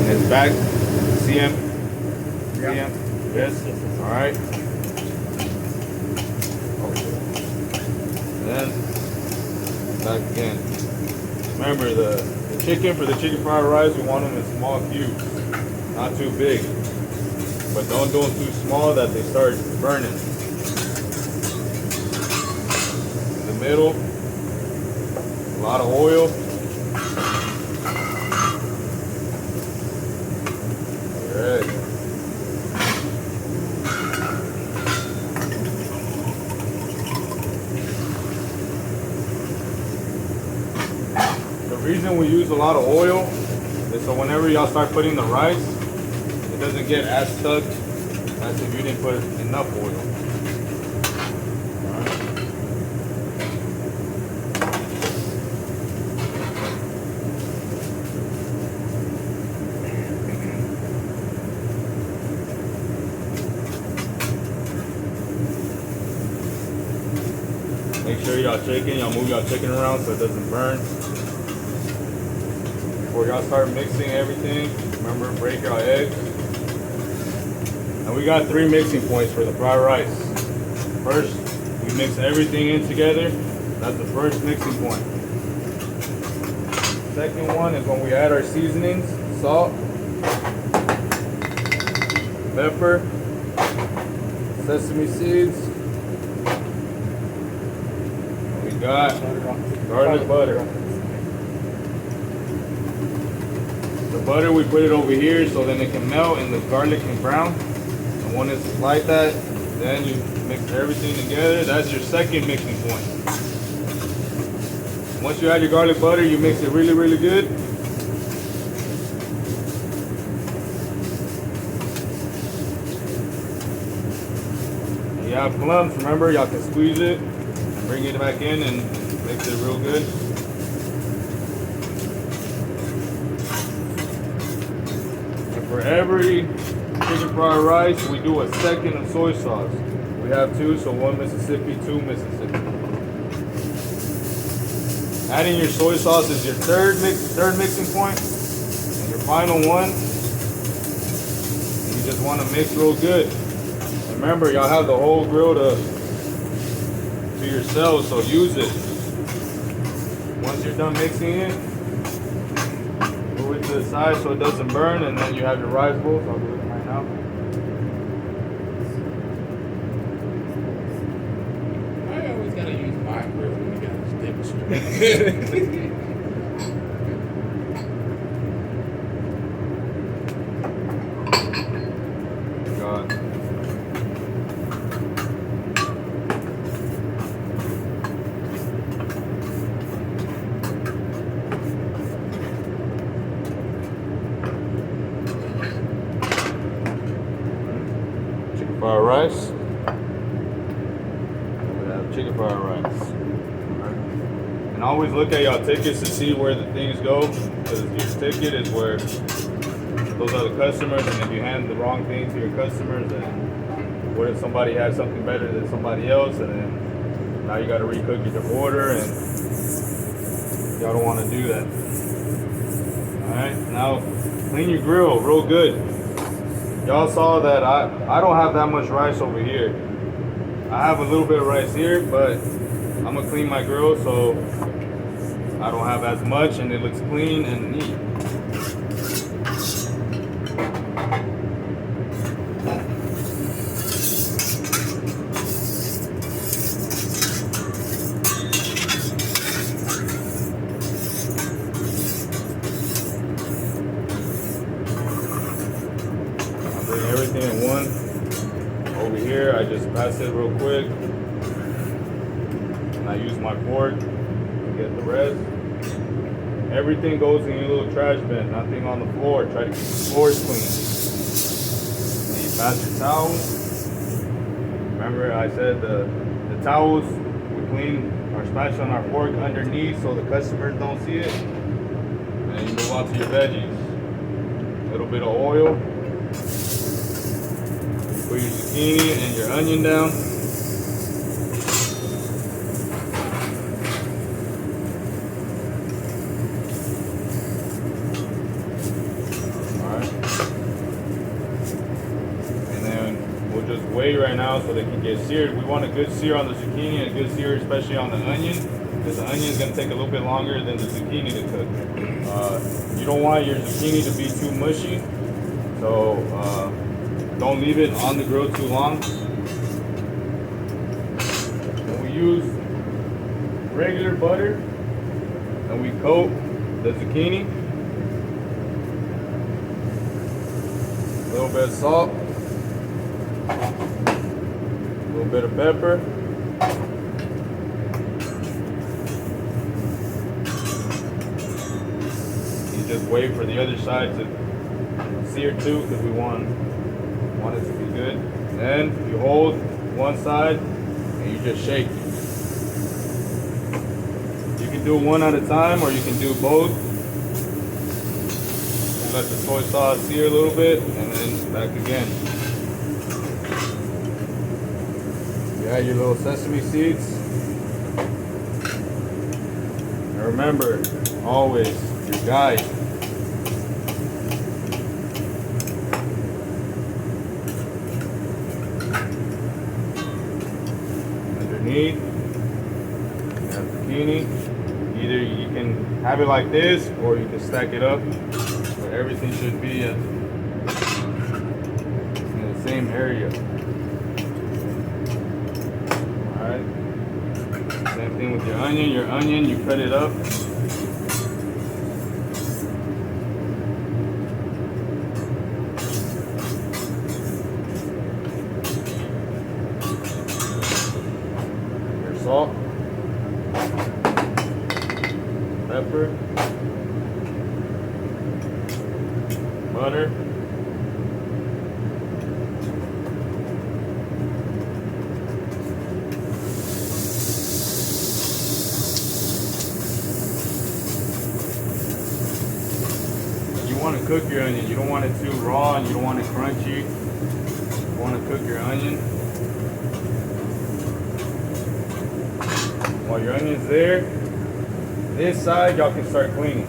his back. See him? See Yeah. him? Yes? Alright. Then, back again. Remember, the chicken, for the chicken fried rice, we want them in small cubes. Not too big. But don't do them too small that they start burning. In the middle, a lot of oil. Alright. The reason we use a lot of oil is so whenever y'all start putting the rice, it doesn't get as stuck as if you didn't put enough oil. Alright. Make sure y'all y'all move y'all chicken around so it doesn't burn. Before y'all start mixing everything, remember, break your eggs. And we got 3 mixing points for the fried rice. First, we mix everything in together. That's the first mixing point. Second one is when we add our seasonings, salt, pepper, sesame seeds. We got garlic butter. The butter, we put it over here so then it can melt and the garlic can brown. And when it's like that, then you mix everything together. That's your second mixing point. Once you add your garlic butter, you mix it really, really good. You have plums, remember, y'all can squeeze it and bring it back in and mix it real good. For every chicken fried rice, we do a second of soy sauce. We have 2, so 1 Mississippi, 2 Mississippi. Adding your soy sauce is your third mixing point, and your final one. And you just want to mix real good. Remember, y'all have the whole grill to yourselves, so use it. Once you're done mixing it, move it to the side so it doesn't burn, and then you have your rice bowl. So I'll do it right now. I always gotta use my grill when we gotta demonstrate. God. Fried rice. We have chicken fried rice. And always look at y'all tickets to see where the things go, because your ticket is where those are the customers, and if you hand the wrong thing to your customers, then what if somebody has something better than somebody else, and then now you got to recook your order, and y'all don't want to do that. Alright, now clean your grill real good. Y'all saw that I don't have that much rice over here. I have a little bit of rice here, but I'm gonna clean my grill so I don't have as much and it looks clean and neat. Bring everything in one. Over here, I just pass it real quick. And I use my fork to get the rest. Everything goes in your little trash bin, nothing on the floor. Try to keep the floors clean. And you pass your towel. Remember I said the towels, we clean our spatula and our fork underneath so the customers don't see it. And you move on to your veggies. A little bit of oil. Put your zucchini and your onion down. Alright. wait right now so they can get seared. We want a good sear on the zucchini and a good sear especially on the onion, because the onion is going to take a little bit longer than the zucchini to cook. You don't want your zucchini to be too mushy, so don't leave it on the grill too long. And we use regular butter and we coat the zucchini. A little bit of salt, a little bit of pepper, you just wait for the other side to sear too, because we want it to be good. Then you hold one side and you just shake. You can do one at a time or you can do both. Let the soy sauce sear a little bit and then back again. You add your little sesame seeds. And remember, always, your guide. Underneath, you have zucchini. Either you can have it like this or you can stack it up. Everything should be in the same area. Alright. Same thing with your onion. Your onion, you cut it up. Your salt. Pepper. Butter. You want to cook your onion. You don't want it too raw and you don't want it crunchy. You want to cook your onion. While your onion's there, this side y'all can start cleaning.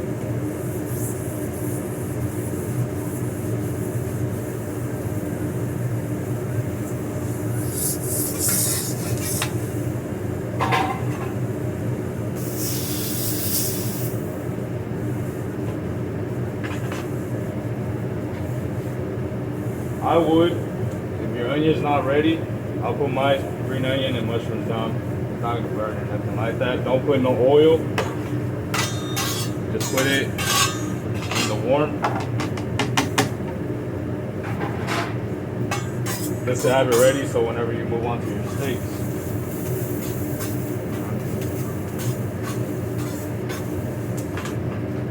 I would, if your onion's not ready, I'll put my green onion and mushrooms down. It's not gonna burn or nothing like that. Don't put no oil. Just put it in the warm. Just to have it ready so whenever you move on to your steaks.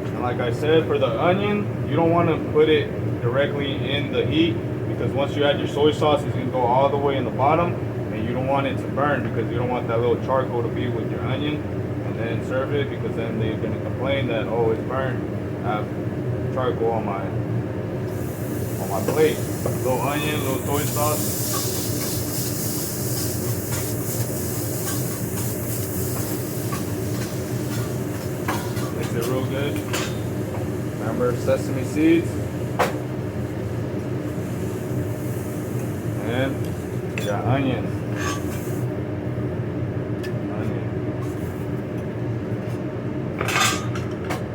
And like I said, for the onion, you don't want to put it directly in the heat, because once you add your soy sauce, it's going to go all the way in the bottom, and you don't want it to burn, because you don't want that little charcoal to be with your onion, and then serve it, because then they're going to complain that, oh, it's burned. I have charcoal on my plate. Little onion, little soy sauce. Mix it real good. Remember, sesame seeds. And you got onion.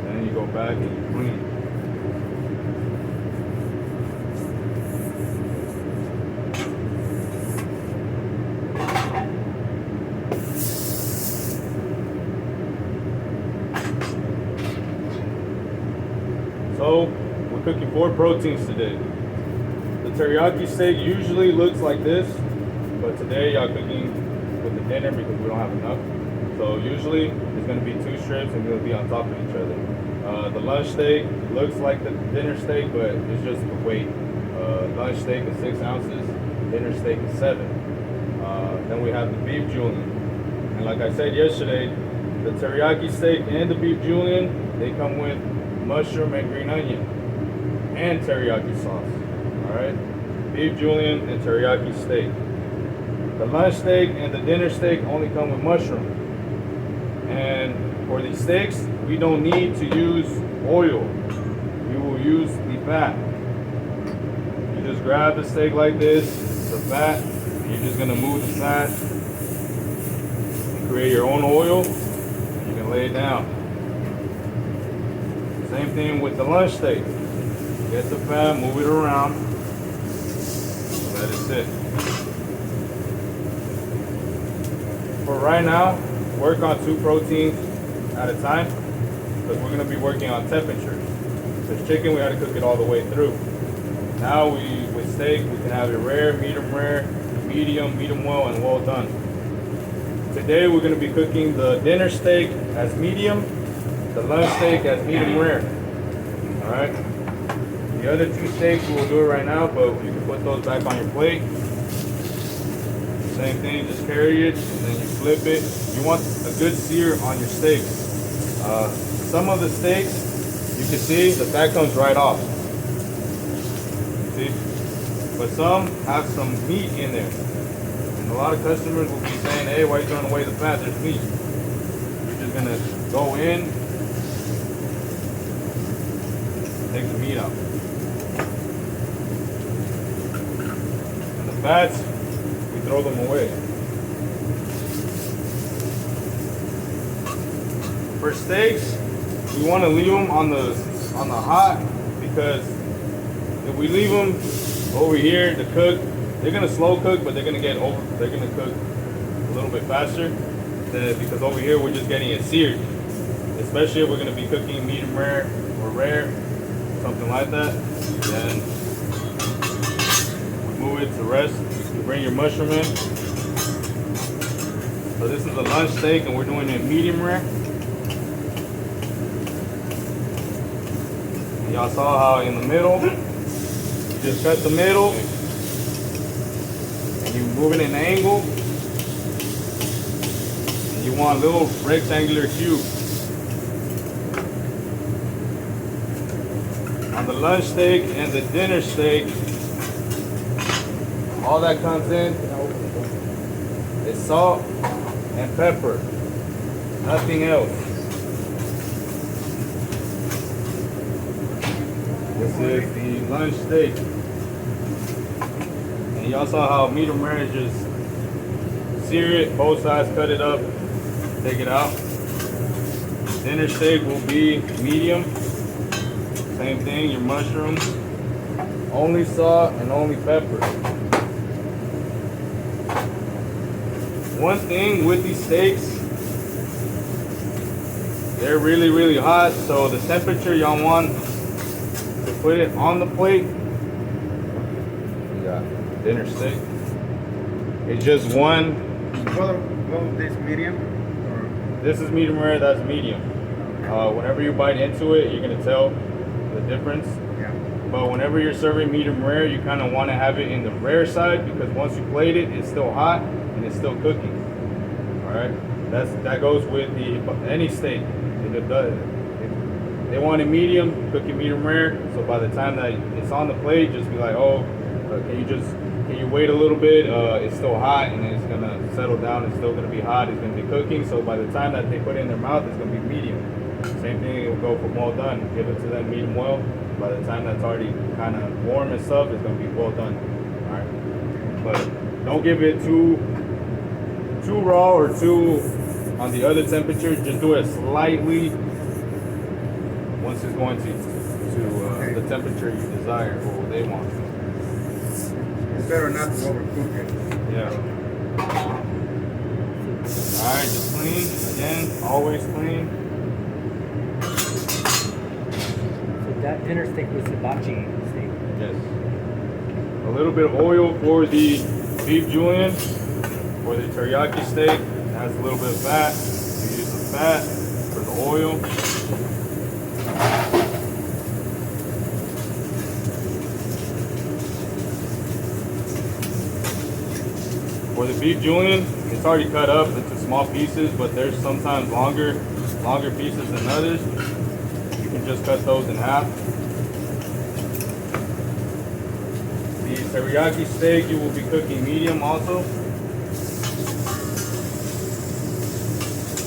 Then you go back and you clean. So we're cooking 4 proteins today. The teriyaki steak usually looks like this, but today y'all cooking with the dinner because we don't have enough. So usually it's going to be 2 strips and they'll be on top of each other. The lunch steak looks like the dinner steak, but it's just the weight. Lunch steak is 6 ounces, dinner steak is 7. Then we have the beef julienne. And like I said yesterday, the teriyaki steak and the beef julienne, they come with mushroom and green onion and teriyaki sauce. Alright, beef julienne and teriyaki steak. The lunch steak and the dinner steak only come with mushroom. And for these steaks, we don't need to use oil. We will use the fat. You just grab the steak like this, the fat, You're just gonna move the fat, create your own oil, and you can lay it down. Same thing with the lunch steak. Get the fat, move it around, let it sit. For right now, work on 2 proteins at a time, because we're gonna be working on temperatures. Because chicken, we gotta cook it all the way through. Now with steak, we can have it rare, medium, medium well, and well done. Today we're going to be cooking the dinner steak as medium, the lunch steak as medium rare. All right. The other 2 steaks we will do it right now, but you can put those back on your plate. Same thing, just carry it, and then you flip it. You want a good sear on your steaks. Some of the steaks, you can see the fat comes right off. See? But some have some meat in there. And a lot of customers will be saying, hey, why are you throwing away the fat? There's meat. You're just gonna go in, take the meat out. And the fats, we throw them away. For steaks, we want to leave them on the hot, because if we leave them over here to cook, they're gonna slow cook, but they're gonna cook a little bit faster because over here we're just getting it seared. Especially if we're gonna be cooking medium rare or rare, something like that. Then move it to rest. You bring your mushroom in. So this is a lunch steak, and we're doing it medium rare. Y'all saw how in the middle, you just cut the middle, and you move it in an angle, and you want little rectangular cubes. On the lunch steak and the dinner steak, all that comes in is salt and pepper, nothing else. This is the lunch steak. And y'all saw how medium rare, just sear it, both sides, cut it up, take it out. Dinner steak will be medium. Same thing, your mushrooms, only salt and only pepper. One thing with these steaks, they're really, really hot, so the temperature y'all want to put it on the plate. We got dinner steak. It's just one. Well, this medium? Or? This is medium rare, that's medium. Whenever you bite into it, you're gonna tell the difference. Yeah. But whenever you're serving medium rare, you kind of want to have it in the rare side, because once you plate it, it's still hot and it's still cooking. All right, that goes with any steak. If they want it medium, cook it medium rare. So by the time that it's on the plate, just be like, oh, can you wait a little bit? It's still hot, and it's gonna settle down. It's still gonna be hot. It's gonna be cooking. So by the time that they put it in their mouth, it's gonna be medium. Same thing, it will go from well done. Give it to them medium well. By the time that's already kind of warm and stuff, it's gonna be well done. All right, but don't give it too raw or too on the other temperature. Just do it slightly once it's going to the temperature you desire or what they want. It's better not to overcook it. Yeah. All right, just clean again. Always clean. That dinner steak was hibachi steak. Yes. A little bit of oil for the beef julienne. For the teriyaki steak, it has a little bit of fat. You use the fat for the oil. For the beef julienne, it's already cut up into small pieces, but there's sometimes longer pieces than others. You can just cut those in half. The teriyaki steak, you will be cooking medium also.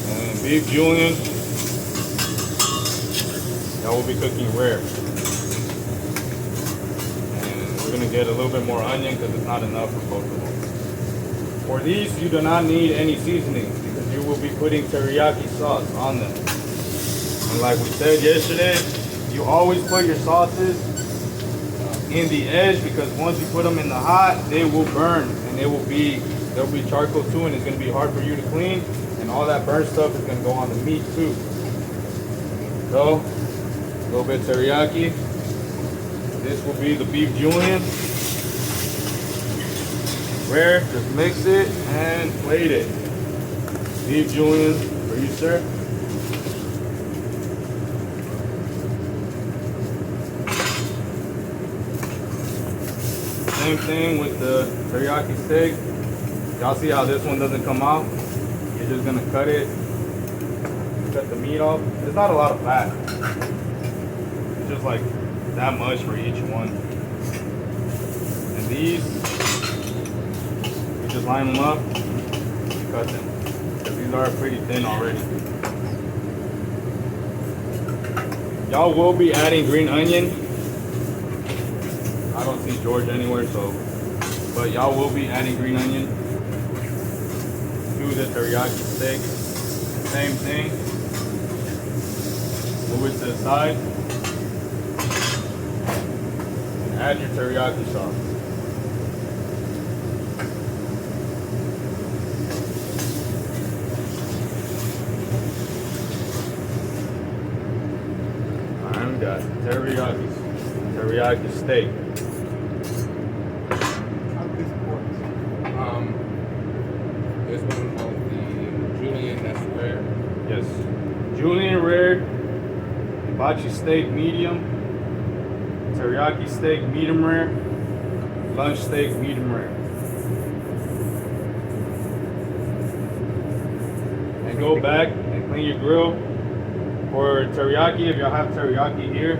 And beef julienne, that will be cooking rare. And we're gonna get a little bit more onion because it's not enough for both of them. For these, you do not need any seasoning because you will be putting teriyaki sauce on them. And like we said yesterday, you always put your sauces in the edge because once you put them in the hot, they will burn and they'll be charcoal too, and it's gonna be hard for you to clean. And all that burnt stuff is gonna go on the meat too. So, a little bit teriyaki. This will be the beef julienne. Rare, just mix it and plate it. Beef julienne for you, sir. Same thing with the teriyaki steak. Y'all see how this one doesn't come out? You're just gonna cut it, cut the meat off. There's not a lot of fat. It's just like that much for each one. And these, you just line them up, you cut them. Because these are pretty thin already. Y'all will be adding green onion. I don't see George anywhere, so, but y'all will be adding green onion to the teriyaki steak. Same thing. Move it to the side. And add your teriyaki sauce. Alright, we got teriyaki steak. This one called the julienne, that's rare. Yes. Julienne rare, hibachi steak medium, teriyaki steak medium rare, lunch steak medium rare. And go back and clean your grill. For teriyaki, if y'all have teriyaki here,